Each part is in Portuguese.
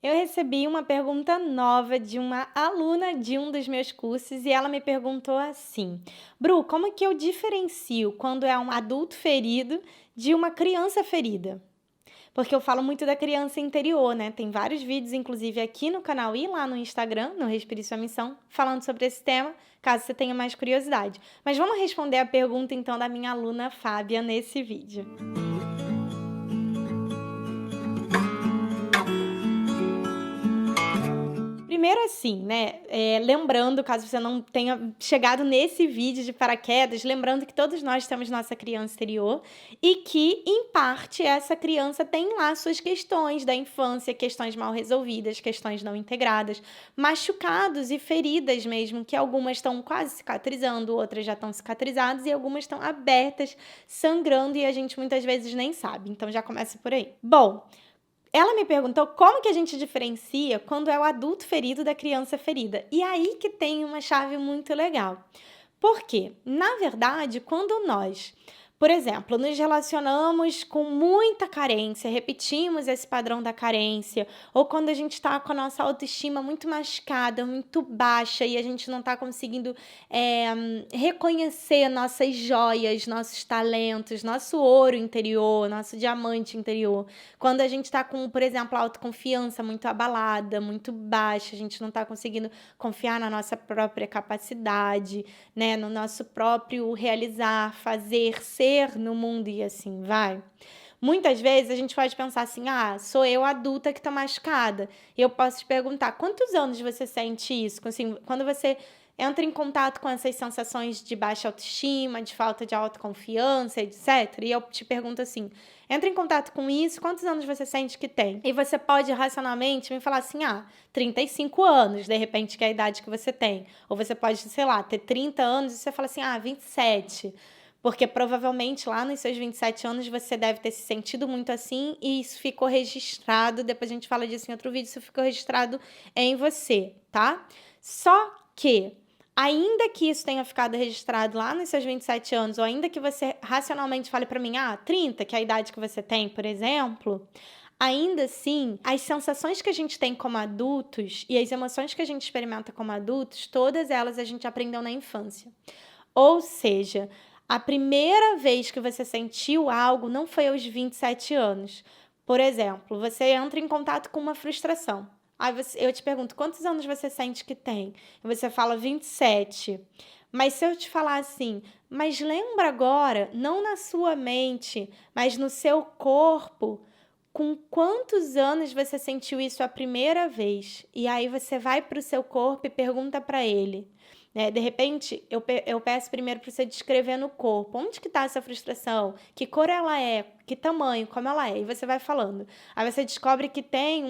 Eu recebi uma pergunta nova de uma aluna de um dos meus cursos e ela me perguntou assim: Bru, como que eu diferencio quando é um adulto ferido de uma criança ferida? Porque eu falo muito da criança interior, né? Tem vários vídeos, inclusive aqui no canal e lá no Instagram, no Respire Sua Missão, falando sobre esse tema, caso você tenha mais curiosidade. Mas vamos responder a pergunta então da minha aluna Fábia nesse vídeo. Primeiro assim, né, lembrando, caso você não tenha chegado nesse vídeo de paraquedas, lembrando que todos nós temos nossa criança interior e que, em parte, essa criança tem lá suas questões da infância, questões mal resolvidas, questões não integradas, machucados e feridas mesmo, que algumas estão quase cicatrizando, outras já estão cicatrizadas e algumas estão abertas, sangrando e a gente muitas vezes nem sabe. Então já começa por aí. Bom, ela me perguntou como que a gente diferencia quando é o adulto ferido da criança ferida. E aí que tem uma chave muito legal. Por quê? Na verdade, quando nós, por exemplo, nos relacionamos com muita carência, repetimos esse padrão da carência, ou quando a gente está com a nossa autoestima muito machucada, muito baixa e a gente não está conseguindo reconhecer nossas joias, nossos talentos, nosso ouro interior, nosso diamante interior. Quando a gente está com, por exemplo, a autoconfiança muito abalada, muito baixa, a gente não está conseguindo confiar na nossa própria capacidade, né, no nosso próprio realizar, fazer, ser no mundo e assim vai. Muitas vezes a gente pode pensar assim: ah, sou eu adulta que tô machucada. E eu posso te perguntar: quantos anos você sente isso? Assim, quando você entra em contato com essas sensações de baixa autoestima, de falta de autoconfiança, etc. E eu te pergunto assim: entra em contato com isso, quantos anos você sente que tem? E você pode racionalmente me falar assim: ah, 35 anos, de repente, que é a idade que você tem. Ou você pode, sei lá, ter 30 anos e você fala assim: ah, 27. Porque provavelmente lá nos seus 27 anos você deve ter se sentido muito assim e isso ficou registrado. Depois a gente fala disso em outro vídeo. Isso ficou registrado em você, tá? Só que, ainda que isso tenha ficado registrado lá nos seus 27 anos, ou ainda que você racionalmente fale para mim, ah, 30, que é a idade que você tem, por exemplo, ainda assim, as sensações que a gente tem como adultos e as emoções que a gente experimenta como adultos, todas elas a gente aprendeu na infância. Ou seja, a primeira vez que você sentiu algo não foi aos 27 anos. Por exemplo, você entra em contato com uma frustração. Aí eu te pergunto, quantos anos você sente que tem? E você fala 27. Mas se eu te falar assim, mas lembra agora, não na sua mente, mas no seu corpo, com quantos anos você sentiu isso a primeira vez? E aí você vai para o seu corpo e pergunta para ele. Né? De repente, eu peço primeiro para você descrever no corpo. Onde que está essa frustração? Que cor ela é? Que tamanho? Como ela é? E você vai falando. Aí você descobre que tem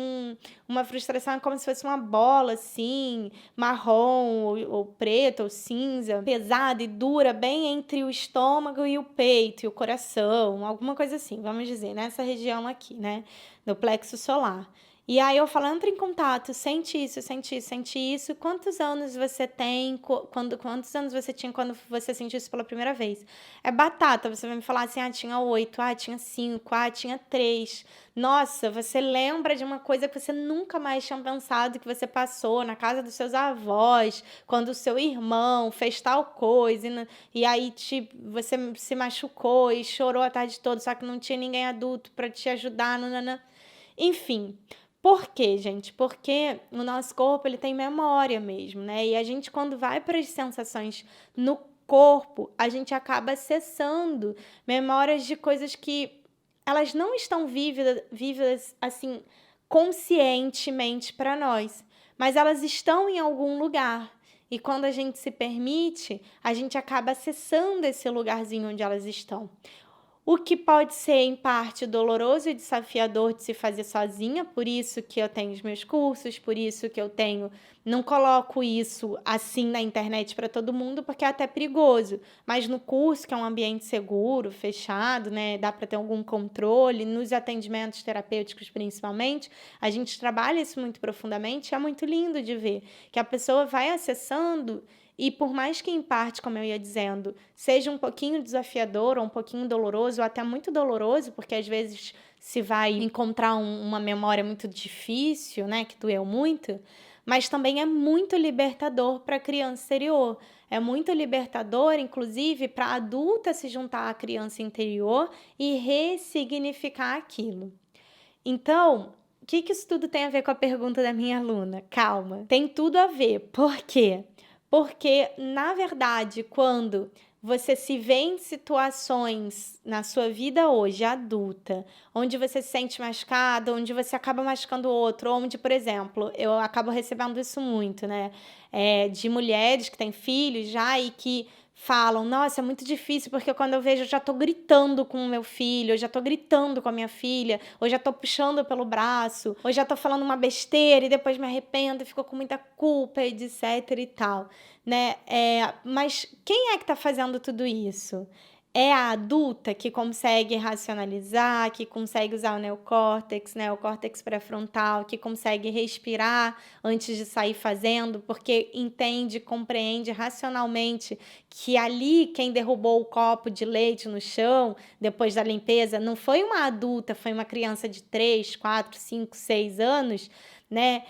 uma frustração como se fosse uma bola, assim, marrom, ou preta, ou cinza, pesada e dura, bem entre o estômago e o peito, e o coração, alguma coisa assim, vamos dizer, nessa região aqui, né? No plexo solar. E aí eu falo, entra em contato, sente isso, sente isso, sente isso. Quantos anos você tem, quantos anos você tinha quando você sentiu isso pela primeira vez? É batata, você vai me falar assim, ah, tinha 8, ah, tinha 5, ah, tinha 3. Nossa, você lembra de uma coisa que você nunca mais tinha pensado que você passou na casa dos seus avós, quando o seu irmão fez tal coisa, e aí você se machucou e chorou a tarde toda, só que não tinha ninguém adulto para te ajudar, nanana. Enfim, por quê, gente? Porque o nosso corpo ele tem memória mesmo, né? E a gente, quando vai para as sensações no corpo, a gente acaba acessando memórias de coisas que elas não estão vívidas assim, conscientemente para nós, mas elas estão em algum lugar. E quando a gente se permite, a gente acaba acessando esse lugarzinho onde elas estão. O que pode ser, em parte, doloroso e desafiador de se fazer sozinha, por isso que eu tenho os meus cursos, por isso que eu tenho. Não coloco isso assim na internet para todo mundo, porque é até perigoso. Mas no curso, que é um ambiente seguro, fechado, né? Dá para ter algum controle, nos atendimentos terapêuticos principalmente, a gente trabalha isso muito profundamente, é muito lindo de ver que a pessoa vai acessando. E por mais que, em parte, como eu ia dizendo, seja um pouquinho desafiador ou um pouquinho doloroso, ou até muito doloroso, porque às vezes se vai encontrar uma memória muito difícil, né, que doeu muito, mas também é muito libertador para a criança interior. É muito libertador, inclusive, para a adulta se juntar à criança interior e ressignificar aquilo. Então, o que isso tudo tem a ver com a pergunta da minha aluna? Calma, tem tudo a ver. Por quê? Porque, na verdade, quando você se vê em situações na sua vida hoje, adulta, onde você se sente machucada, onde você acaba machucando o outro, onde, por exemplo, eu acabo recebendo isso muito, né? De mulheres que têm filhos já e que falam, nossa, é muito difícil, porque quando eu vejo, eu já tô gritando com o meu filho, eu já tô gritando com a minha filha, ou já tô puxando pelo braço, ou já tô falando uma besteira e depois me arrependo e fico com muita culpa, etc e tal, né? Mas quem é que tá fazendo tudo isso? É a adulta que consegue racionalizar, que consegue usar o neocórtex, né, o córtex pré-frontal, que consegue respirar antes de sair fazendo, porque entende, compreende racionalmente que ali quem derrubou o copo de leite no chão depois da limpeza não foi uma adulta, foi uma criança de 3, 4, 5, 6 anos, né?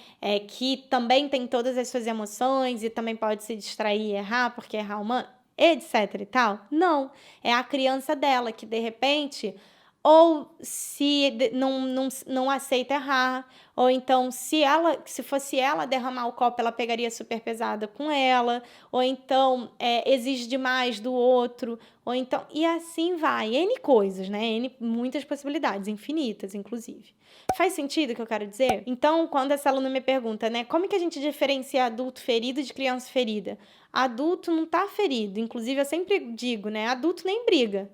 Que também tem todas as suas emoções e também pode se distrair e errar, porque errar é humano, etc e tal. Não, é a criança dela que de repente ou se não aceita errar, ou então se fosse ela derramar o copo, ela pegaria super pesada com ela, ou então exige demais do outro, ou então, e assim vai, N coisas, né? Muitas possibilidades, infinitas, inclusive. Faz sentido o que eu quero dizer? Então, quando essa aluna me pergunta, né, como que a gente diferencia adulto ferido de criança ferida? Adulto não tá ferido, inclusive eu sempre digo, né, adulto nem briga.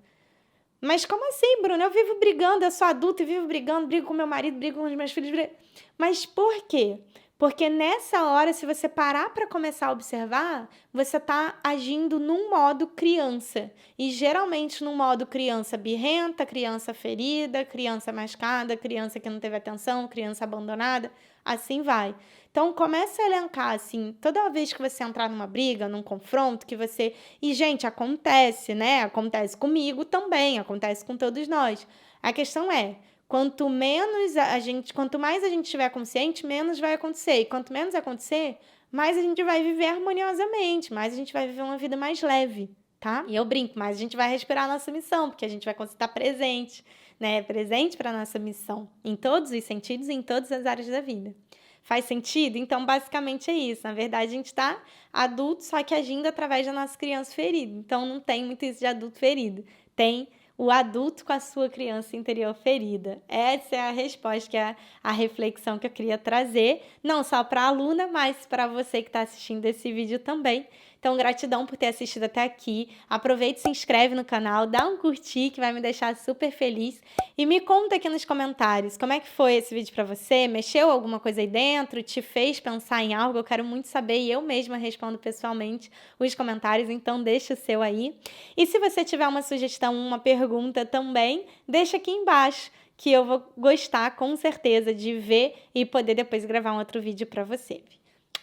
Mas como assim, Bruna? Eu vivo brigando, eu sou adulta e vivo brigando, brigo com meu marido, brigo com os meus filhos. Mas por quê? Porque nessa hora, se você parar para começar a observar, você está agindo num modo criança. E geralmente num modo criança birrenta, criança ferida, criança machucada, criança que não teve atenção, criança abandonada, assim vai. Então, comece a elencar, assim, toda vez que você entrar numa briga, num confronto, que você... E, gente, acontece, né? Acontece comigo também, acontece com todos nós. A questão é, quanto mais a gente estiver consciente, menos vai acontecer. E quanto menos acontecer, mais a gente vai viver harmoniosamente, mais a gente vai viver uma vida mais leve, tá? E eu brinco, mais a gente vai respirar a nossa missão, porque a gente vai conseguir estar presente, né? Presente para a nossa missão, em todos os sentidos e em todas as áreas da vida. Faz sentido? Então, basicamente é isso. Na verdade, a gente está adulto, só que agindo através da nossa criança ferida. Então, não tem muito isso de adulto ferido. Tem o adulto com a sua criança interior ferida. Essa é a resposta, que é a reflexão que eu queria trazer, não só para a aluna, mas para você que está assistindo esse vídeo também. Então, gratidão por ter assistido até aqui. Aproveita e se inscreve no canal, dá um curtir que vai me deixar super feliz. E me conta aqui nos comentários como é que foi esse vídeo para você, mexeu alguma coisa aí dentro, te fez pensar em algo? Eu quero muito saber e eu mesma respondo pessoalmente os comentários, então deixa o seu aí. E se você tiver uma sugestão, uma pergunta também, deixa aqui embaixo, que eu vou gostar com certeza de ver e poder depois gravar um outro vídeo para você.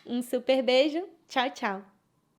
Um super beijo, tchau, tchau!